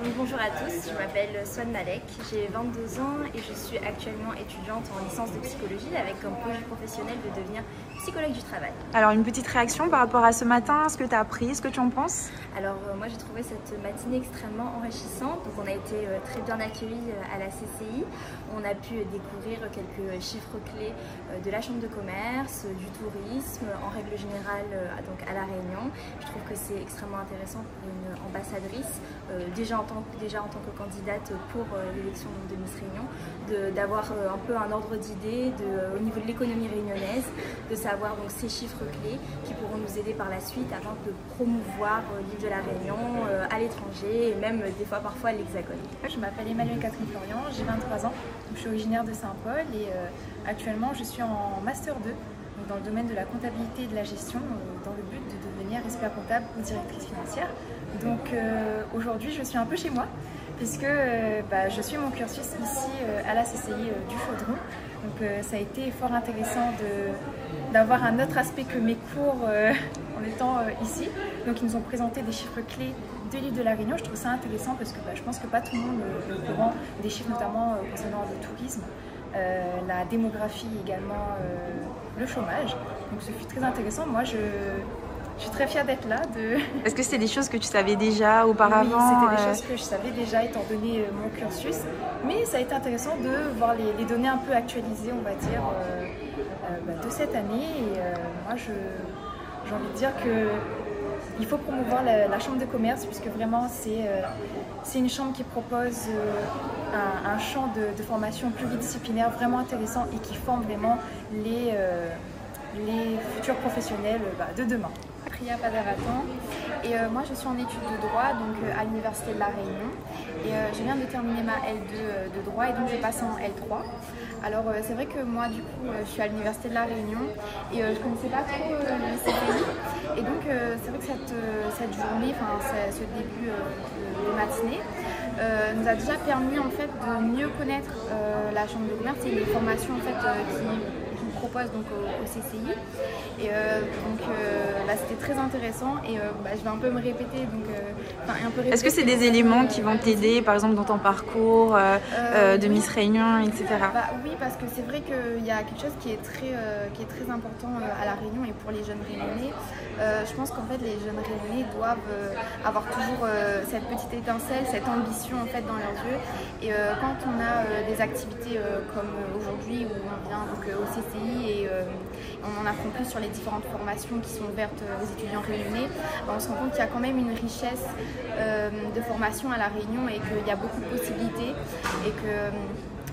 Donc, bonjour à tous, je m'appelle Swan Malek, j'ai 22 ans et je suis actuellement étudiante en licence de psychologie avec comme projet professionnel de devenir psychologue du travail. Alors une petite réaction par rapport à ce matin, ce que tu as appris, ce que tu en penses? Alors moi j'ai trouvé cette matinée extrêmement enrichissante, donc on a été très bien accueillis à la CCI, on a pu découvrir quelques chiffres clés de la chambre de commerce, du tourisme, en règle générale donc à La Réunion. Je trouve que c'est extrêmement intéressant pour une ambassadrice, déjà en tant que candidate pour l'élection de Miss Réunion, d'avoir un peu un ordre d'idée au niveau de l'économie réunionnaise, de savoir donc ces chiffres clés qui pourront nous aider par la suite afin de promouvoir l'île de la Réunion à l'étranger et même des fois parfois à l'Hexagone. Je m'appelle Emmanuelle Catherine Florian, j'ai 23 ans, je suis originaire de Saint-Paul et actuellement je suis en Master 2 dans le domaine de la comptabilité et de la gestion dans le but de devenir expert comptable ou directrice financière. Donc aujourd'hui je suis un peu chez moi puisque je suis mon cursus ici à la CCI du Chaudron. Donc ça a été fort intéressant d'avoir un autre aspect que mes cours en étant ici. Donc ils nous ont présenté des chiffres clés de l'île de la Réunion. Je trouve ça intéressant parce que je pense que pas tout le monde est au courant des chiffres, notamment concernant le tourisme, la démographie également, le chômage. Donc ce fut très intéressant. Moi je suis très fière d'être là. Est-ce que c'est des choses que tu savais déjà auparavant? Oui, c'était des choses que je savais déjà étant donné mon cursus. Mais ça a été intéressant de voir les données un peu actualisées, on va dire, de cette année. Et moi, j'ai envie de dire qu'il faut promouvoir la chambre de commerce puisque vraiment c'est une chambre qui propose un champ de formation pluridisciplinaire vraiment intéressant et qui forme vraiment les futurs professionnels de demain. Priya Padaratan et moi je suis en études de droit donc à l'université de La Réunion et je viens de terminer ma L2 de droit et donc je passe en L3. Alors c'est vrai que moi du coup je suis à l'université de La Réunion et je connaissais pas trop le CPI et donc c'est vrai que cette journée, ce début de matinée nous a déjà permis en fait de mieux connaître la chambre de commerce et les formations en fait qui propose donc au CCI et là c'était très intéressant et je vais un peu me répéter donc Est-ce que c'est des éléments qui vont t'aider par exemple dans ton parcours de Miss Réunion, etc. Oui, parce que c'est vrai qu'il y a quelque chose qui est très important à La Réunion et pour les jeunes Réunionnais. Je pense qu'en fait les jeunes Réunionnais doivent avoir toujours cette petite étincelle, cette ambition en fait dans leurs yeux et quand on a des activités comme aujourd'hui où on vient donc au CCI et on en apprend plus sur les différentes formations qui sont ouvertes aux étudiants réunionnais, on se rend compte qu'il y a quand même une richesse de formation à La Réunion et qu'il y a beaucoup de possibilités et que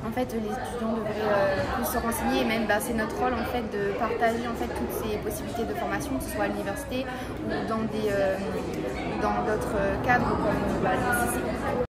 en fait les étudiants devraient plus se renseigner et même c'est notre rôle en fait de partager en fait toutes ces possibilités de formation, que ce soit à l'université ou dans d'autres cadres comme le CCI.